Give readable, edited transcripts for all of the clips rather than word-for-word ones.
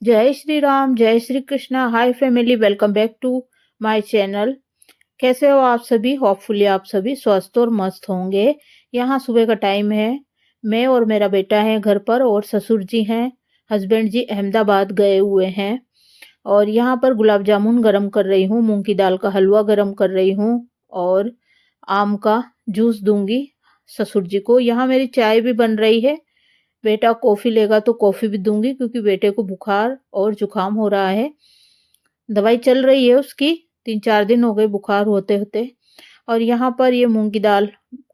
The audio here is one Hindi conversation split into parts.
जय श्री राम, जय Shri Krishna. Hi family, welcome back to my channel. कैसे हो आप सभी? होपफुली आप सभी स्वस्थ और मस्त होंगे। यहाँ सुबह का टाइम है। मैं और मेरा बेटा है घर पर और ससुर जी हैं। हस्बैंड जी अहमदाबाद गए हुए हैं। और यहाँ पर गुलाब जामुन गरम कर रही हूँ, मूंग की दाल का हलवा गरम कर रही हूँ और आम का जूस दूंगी ससुर जी को। यहाँ मेरी चाय भी बन रही है। बेटा कॉफी लेगा तो कॉफी भी दूंगी क्योंकि बेटे को बुखार और जुकाम हो रहा है। दवाई चल रही है उसकी, 3-4 दिन हो गए बुखार होते होते। और यहाँ पर ये मूंग की दाल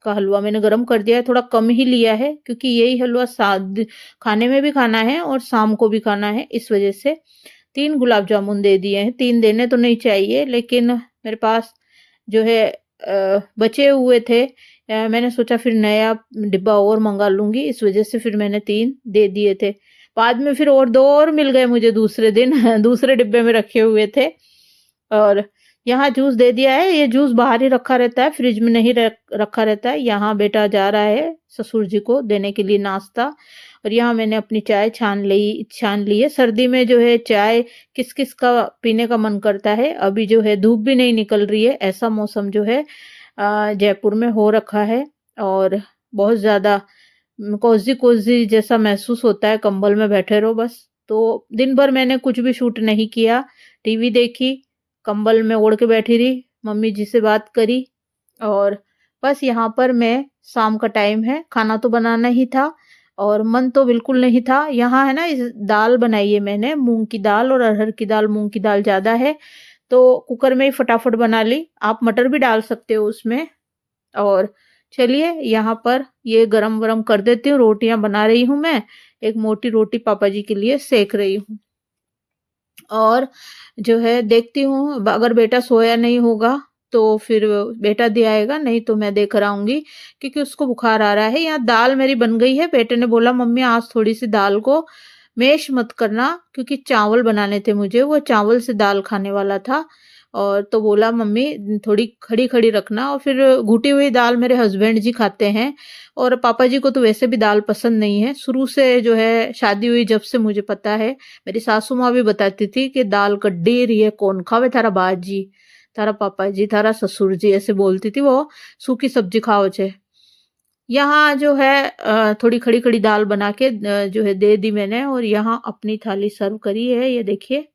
का हलवा मैंने गरम कर दिया है, थोड़ा कम ही लिया है क्योंकि यही हलवा खाने में भी खाना है और शाम को भी खाना है, इस वजह से 3 गुलाब जामुन दे दिए हैं। 3 देने तो नहीं चाहिए लेकिन मेरे पास जो है बचे हुए थे। मैंने सोचा फिर नया डिब्बा और मंगा लूंगी, इस वजह से फिर मैंने 3 दे दिए थे। बाद में फिर और 2 और मिल गए मुझे दूसरे दिन दूसरे डिब्बे में रखे हुए थे। और यहाँ जूस दे दिया है। ये जूस बाहर ही रखा रहता है, फ्रिज में नहीं रखा रहता है। यहाँ बेटा जा रहा है ससुर जी को देने के लिए नाश्ता। और यहाँ मैंने अपनी चाय छान ली है। सर्दी में जो है चाय किस किस का पीने का मन करता है। अभी जो है धूप भी नहीं निकल रही है, ऐसा मौसम जो है जयपुर में हो रखा है। और बहुत ज्यादा कोजी कोजी जैसा महसूस होता है, कंबल में बैठे रहो बस। तो दिन भर मैंने कुछ भी शूट नहीं किया, टीवी देखी, कंबल में ओढ़ के बैठी रही, मम्मी जी से बात करी। और बस यहाँ पर मैं शाम का टाइम है, खाना तो बनाना ही था और मन तो बिल्कुल नहीं था। यहाँ है ना, इस दाल बनाई है मैंने, मूंग की दाल और अरहर की दाल। मूंग की दाल ज्यादा है तो कुकर में ही फटाफट बना ली। आप मटर भी डाल सकते हो उसमें। और चलिए यहाँ पर ये गरम वरम कर देती हूँ। रोटियां बना रही हूँ मैं, एक मोटी रोटी पापा जी के लिए सेक रही हूँ। और जो है देखती हूँ, अगर बेटा सोया नहीं होगा तो फिर बेटा दे आएगा, नहीं तो मैं देकर आऊंगी क्योंकि उसको बुखार आ रहा है। यहाँ दाल मेरी बन गई है। बेटे ने बोला मम्मी आज थोड़ी सी दाल को मैश मत करना क्योंकि चावल बनाने थे मुझे, वो चावल से दाल खाने वाला था। और तो बोला मम्मी थोड़ी खड़ी खड़ी रखना। और फिर घुटी हुई दाल मेरे हस्बैंड जी खाते हैं और पापा जी को तो वैसे भी दाल पसंद नहीं है। शुरू से जो है शादी हुई जब से मुझे पता है, मेरी सासू माँ भी बताती थी कि दाल कड्डी रही है कौन खावे, थारा बाजी, थारा पापा जी, थारा ससुर जी, ऐसे बोलती थी वो। सूखी सब्जी खाओ छे। यहाँ जो है थोड़ी खड़ी खड़ी दाल बना के जो है दे दी मैंने। और यहाँ अपनी थाली सर्व करी है, ये देखिए,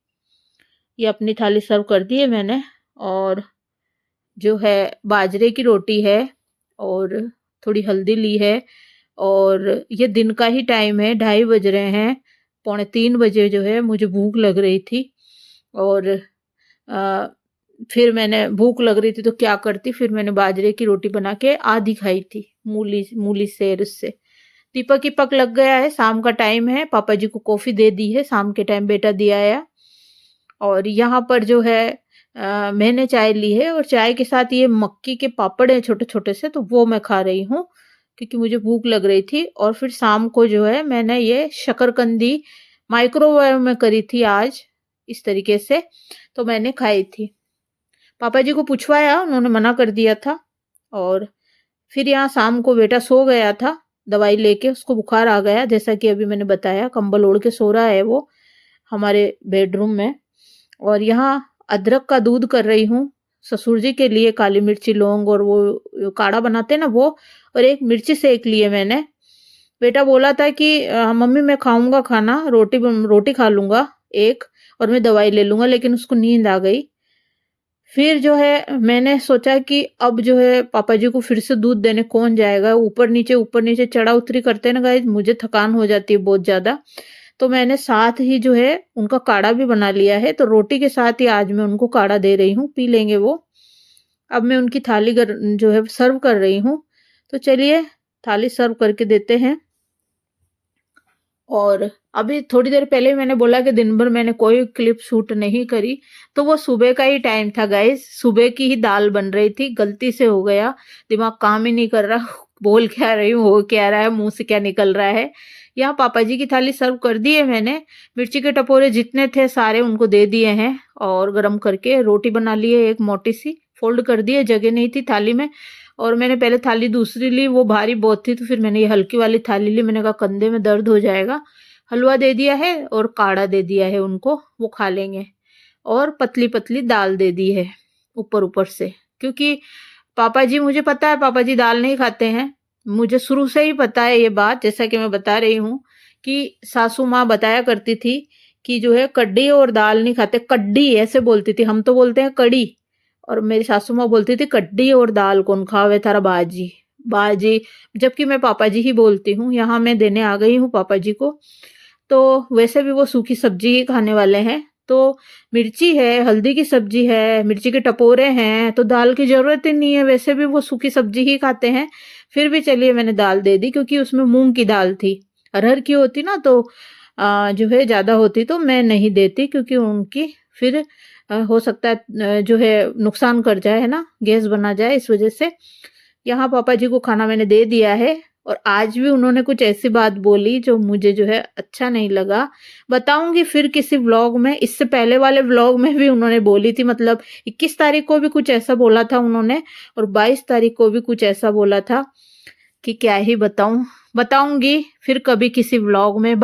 ये अपनी थाली सर्व कर दी है मैंने। और जो है बाजरे की रोटी है और थोड़ी हल्दी ली है। और ये दिन का ही टाइम है, 2:30 बज रहे हैं। 2:45 बजे जो है मुझे भूख लग रही थी। और अ, फिर मैंने भूख लग रही थी तो क्या करती, फिर मैंने बाजरे की रोटी बना के आधी खाई थी, मूली मूली से उससे। दीपक की पक लग गया है, शाम का टाइम है। पापा जी को कॉफी दे दी है, शाम के टाइम बेटा दिया आया। और यहाँ पर जो है मैंने चाय ली है और चाय के साथ ये मक्की के पापड़ है छोटे छोटे से, तो वो मैं खा रही हूँ क्योंकि मुझे भूख लग रही थी। और फिर शाम को जो है मैंने ये शकरकंदी माइक्रोवेव में करी थी आज, इस तरीके से तो मैंने खाई थी। पापा जी को पूछवाया, उन्होंने मना कर दिया था। और फिर यहाँ शाम को बेटा सो गया था दवाई लेके, उसको बुखार आ गया जैसा कि अभी मैंने बताया, कंबल ओढ़ के सो रहा है वो हमारे बेडरूम में। और यहाँ अदरक का दूध कर रही हूँ ससुर जी के लिए, काली मिर्ची लौंग और वो काढ़ा बनाते हैं ना वो। और एक मिर्ची सेक ली है मैंने। बेटा बोला था कि मम्मी मैं खाऊंगा खाना, रोटी रोटी खा लूंगा एक, और मैं दवाई ले लूंगा, लेकिन उसको नींद आ गई। फिर जो है मैंने सोचा कि अब जो है पापा जी को फिर से दूध देने कौन जाएगा, ऊपर नीचे चढ़ा उतरी करते हैं ना गाइस, मुझे थकान हो जाती है बहुत ज्यादा। तो मैंने साथ ही जो है उनका काढ़ा भी बना लिया है, तो रोटी के साथ ही आज मैं उनको काढ़ा दे रही हूँ, पी लेंगे वो। अब मैं उनकी थाली जो है सर्व कर रही हूँ। तो चलिए थाली सर्व करके देते हैं। और अभी थोड़ी देर पहले मैंने बोला कि दिन भर मैंने कोई क्लिप शूट नहीं करी, तो वो सुबह का ही टाइम था गाइस। सुबह की ही दाल बन रही थी, गलती से हो गया, दिमाग काम ही नहीं कर रहा बोल क्या रही हूँ, हो क्या रहा है, मुंह से क्या निकल रहा है। यहाँ पापा जी की थाली सर्व कर दी है मैंने। मिर्ची के टपोरे जितने थे सारे उनको दे दिए हैं। और गरम करके रोटी बना ली है एक मोटी सी, फोल्ड कर दी है, जगह नहीं थी थाली में। और मैंने पहले थाली दूसरी ली, वो भारी बहुत थी, तो फिर मैंने ये हल्की वाली थाली ली। मैंने कहा कंधे में दर्द हो जाएगा, हलवा दे दिया है और काढ़ा दे दिया है उनको, वो खा लेंगे। और पतली-पतली दाल दे दी है ऊपर-ऊपर से, क्योंकि पापा जी, मुझे पता है पापा जी दाल नहीं खाते हैं। मुझे शुरू से ही पता है ये बात, जैसा कि मैं बता रही हूँ कि सासू माँ बताया करती थी कि जो है कड्डी और दाल नहीं खाते, कड्डी ऐसे बोलती थी, हम तो बोलते हैं कड़ी, और मेरी सासू माँ बोलती थी कड्डी और दाल कौन खावे थारा बाजी, बाजी, जबकि मैं पापा जी ही बोलती हूँ। यहाँ मैं देने आ गई हूँ पापा जी को, तो वैसे भी वो सूखी सब्जी ही खाने वाले हैं। तो मिर्ची है, हल्दी की सब्जी है, मिर्ची के टपोरे हैं, तो दाल की ज़रूरत ही नहीं है, वैसे भी वो सूखी सब्जी ही खाते हैं। फिर भी चलिए मैंने दाल दे दी, क्योंकि उसमें मूँग की दाल थी। अरहर की होती ना तो जो है ज़्यादा होती तो मैं नहीं देती, क्योंकि उनकी फिर हो सकता है जो है नुकसान कर जाए, है ना? गैस बना जाए, इस वज़ह से। यहाँ पापा जी को खाना मैंने दे दिया है, और आज भी उन्होंने कुछ ऐसी बात बोली जो मुझे जो है अच्छा नहीं लगा। बताऊँगी फिर किसी व्लॉग में, इससे पहले वाले व्लॉग में भी उन्होंने बोली थी, मतलब 21 तारीख को भी कुछ ऐसा बोला था उन्होंने, और 22 तारीख को भी कुछ ऐसा बोला था कि क्या ही बताऊँ। बताऊँगी फिर कभी किसी व्लॉग में।